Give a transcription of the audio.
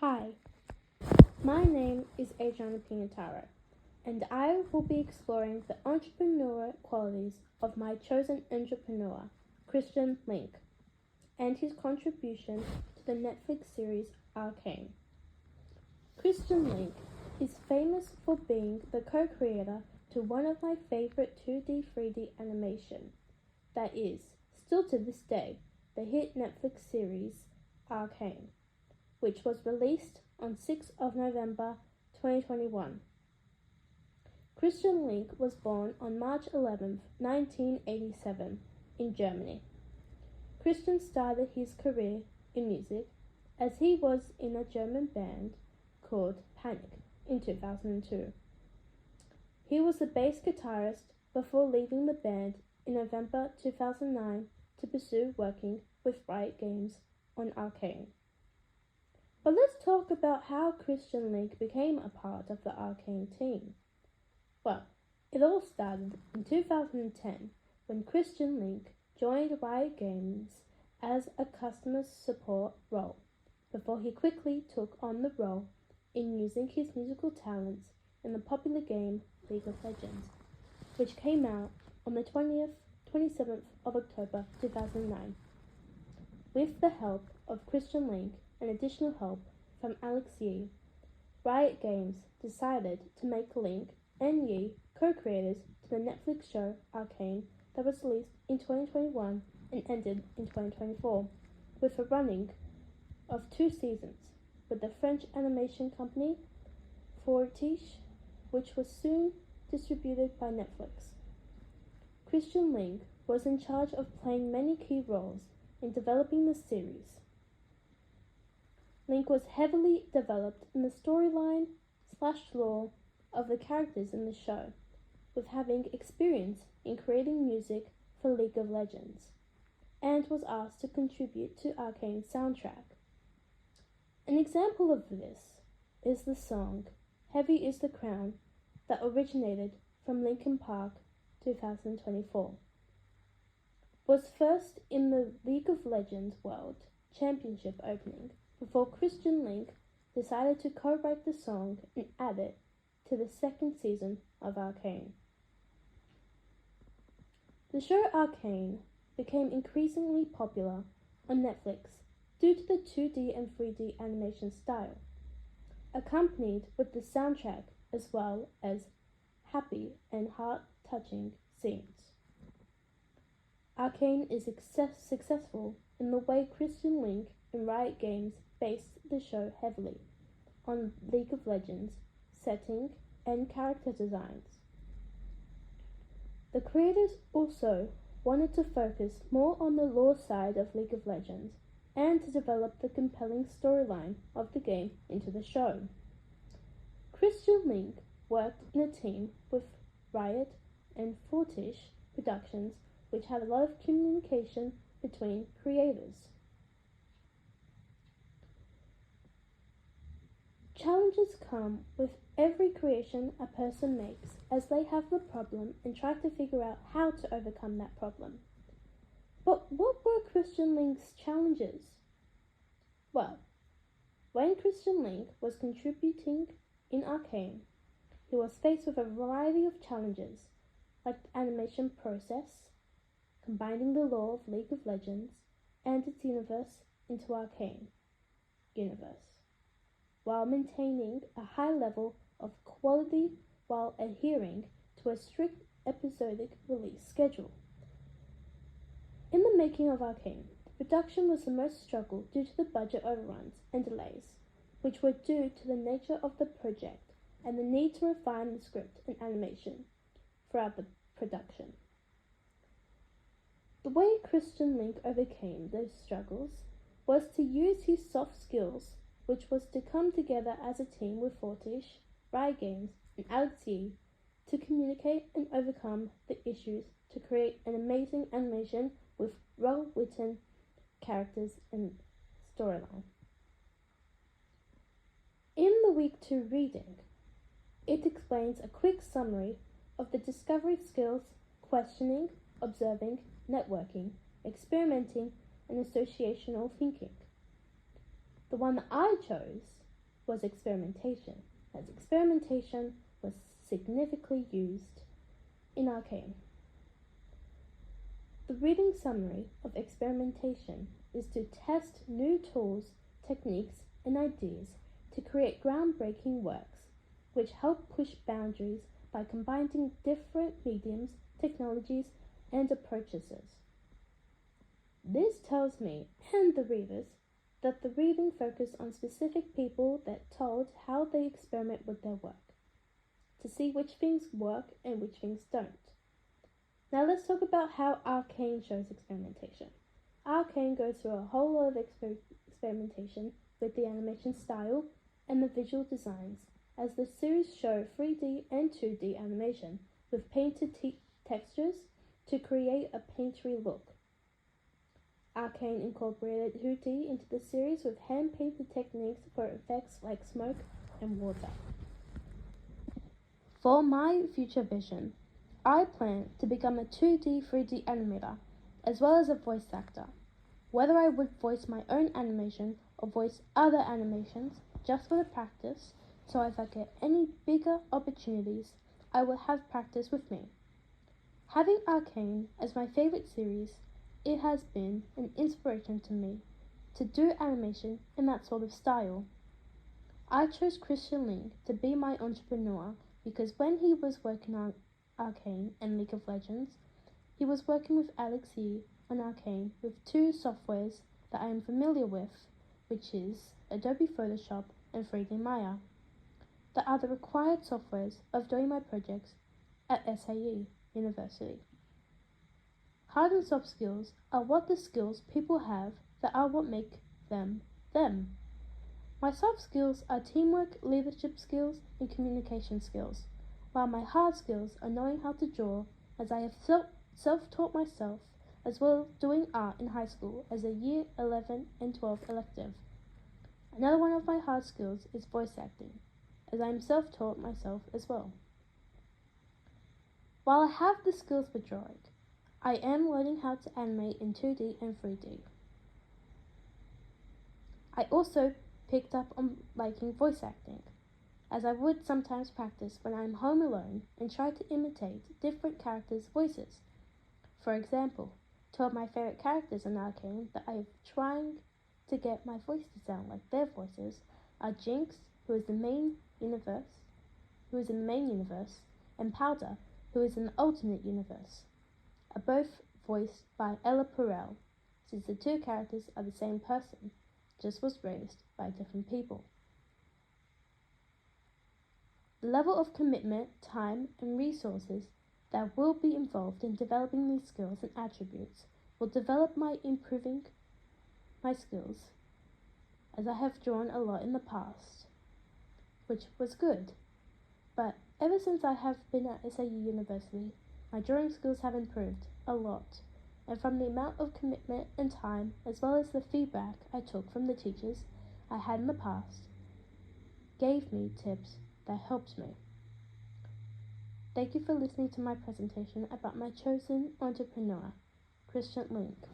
Hi, my name is Adriana Pinataro, and I will be exploring the entrepreneurial qualities of my chosen entrepreneur, Christian Linke, and his contribution to the Netflix series Arcane. Christian Linke is famous for being the co-creator to one of my favorite 2D 3D animation, that is, still to this day, the hit Netflix series Arcane, which was released on 6th of November 2021. Christian Linke was born on March 11, 1987, in Germany. Christian started his career in music as he was in a German band called Panic in 2002. He was the bass guitarist before leaving the band in November 2009 to pursue working with Riot Games on Arcane. But let's talk about how Christian Linke became a part of the Arcane team. Well, it all started in 2010 when Christian Linke joined Riot Games as a customer support role, before he quickly took on the role in using his musical talents in the popular game League of Legends, which came out on the 27th of October 2009. With the help of Christian Linke and additional help from Alex Yee, Riot Games decided to make Linke and Yee co-creators to the Netflix show Arcane that was released in 2021 and ended in 2024, with a running of 2 seasons with the French animation company Fortiche, which was soon distributed by Netflix. Christian Linke was in charge of playing many key roles in developing the series. Linke was heavily developed in the storyline/lore of the characters in the show, with having experience in creating music for League of Legends, and was asked to contribute to Arcane's soundtrack. An example of this is the song Heavy is the Crown that originated from Linkin Park 2024. Was first in the League of Legends World Championship opening before Christian Linke decided to co-write the song and add it to the 2nd season of Arcane. The show Arcane became increasingly popular on Netflix due to the 2D and 3D animation style, accompanied with the soundtrack as well as happy and heart-touching scenes. Arcane is successful in the way Christian Linke and Riot Games based the show heavily on League of Legends setting and character designs. The creators also wanted to focus more on the lore side of League of Legends and to develop the compelling storyline of the game into the show. Christian Linke worked in a team with Riot and Fortiche Productions, which had a lot of communication between creators. Challenges come with every creation a person makes as they have the problem and try to figure out how to overcome that problem. But what were Christian Linke's challenges? Well, when Christian Linke was contributing in Arcane, he was faced with a variety of challenges, like the animation process, combining the lore of League of Legends and its universe into Arcane universe, while maintaining a high level of quality while adhering to a strict episodic release schedule. In the making of Arcane, the production was the most struggled due to the budget overruns and delays, which were due to the nature of the project and the need to refine the script and animation throughout the production. The way Christian Linke overcame those struggles was to use his soft skills, which was to come together as a team with Fortiche, Riot Games, and Alex Yee to communicate and overcome the issues to create an amazing animation with well-written characters and storyline. In the Week 2 reading, it explains a quick summary of the discovery skills, questioning, observing, networking, experimenting, and associational thinking. The one that I chose was experimentation, as experimentation was significantly used in arcane. The reading summary of experimentation is to test new tools, techniques, and ideas to create groundbreaking works which help push boundaries by combining different mediums, technologies, and approaches. This tells me and the readers that the reading focused on specific people that told how they experiment with their work, to see which things work and which things don't. Now let's talk about how arcane shows experimentation. Arcane goes through a whole lot of experimentation with the animation style and the visual designs, as the series show 3D and 2D animation with painted textures to create a painterly look. Arcane incorporated 2D into the series with hand-painted techniques for effects like smoke and water. For my future vision, I plan to become a 2D, 3D animator, as well as a voice actor. Whether I would voice my own animation or voice other animations just for the practice, so if I get any bigger opportunities, I will have practice with me. Having Arcane as my favorite series, it has been an inspiration to me to do animation in that sort of style. I chose Linke to be my entrepreneur because when he was working on Arcane and League of Legends, he was working with Alex Yee on Arcane with two softwares that I am familiar with, which is Adobe Photoshop and 3D Maya, that are the required softwares of doing my projects at CIE152. Hard and soft skills are what the skills people have that are what make them them. My soft skills are teamwork, leadership skills, and communication skills, while my hard skills are knowing how to draw, as I have self-taught myself, as well as doing art in high school as a year 11 and 12 elective. Another one of my hard skills is voice acting, as I am self-taught myself as well. While I have the skills for drawing, I am learning how to animate in 2D and 3D. I also picked up on liking voice acting, as I would sometimes practice when I am home alone and try to imitate different characters' voices. For example, two of my favorite characters in Arcane that I am trying to get my voice to sound like their voices are Jinx, who is in the main universe, and Powder, who is in the alternate universe, are both voiced by Ella Perel, since the two characters are the same person, just was raised by different people. The level of commitment, time, and resources that will be involved in developing these skills and attributes will develop my improving my skills, as I have drawn a lot in the past, which was good. But ever since I have been at CIE152, my drawing skills have improved a lot, and from the amount of commitment and time, as well as the feedback I took from the teachers I had in the past, gave me tips that helped me. Thank you for listening to my presentation about my chosen entrepreneur, Linke.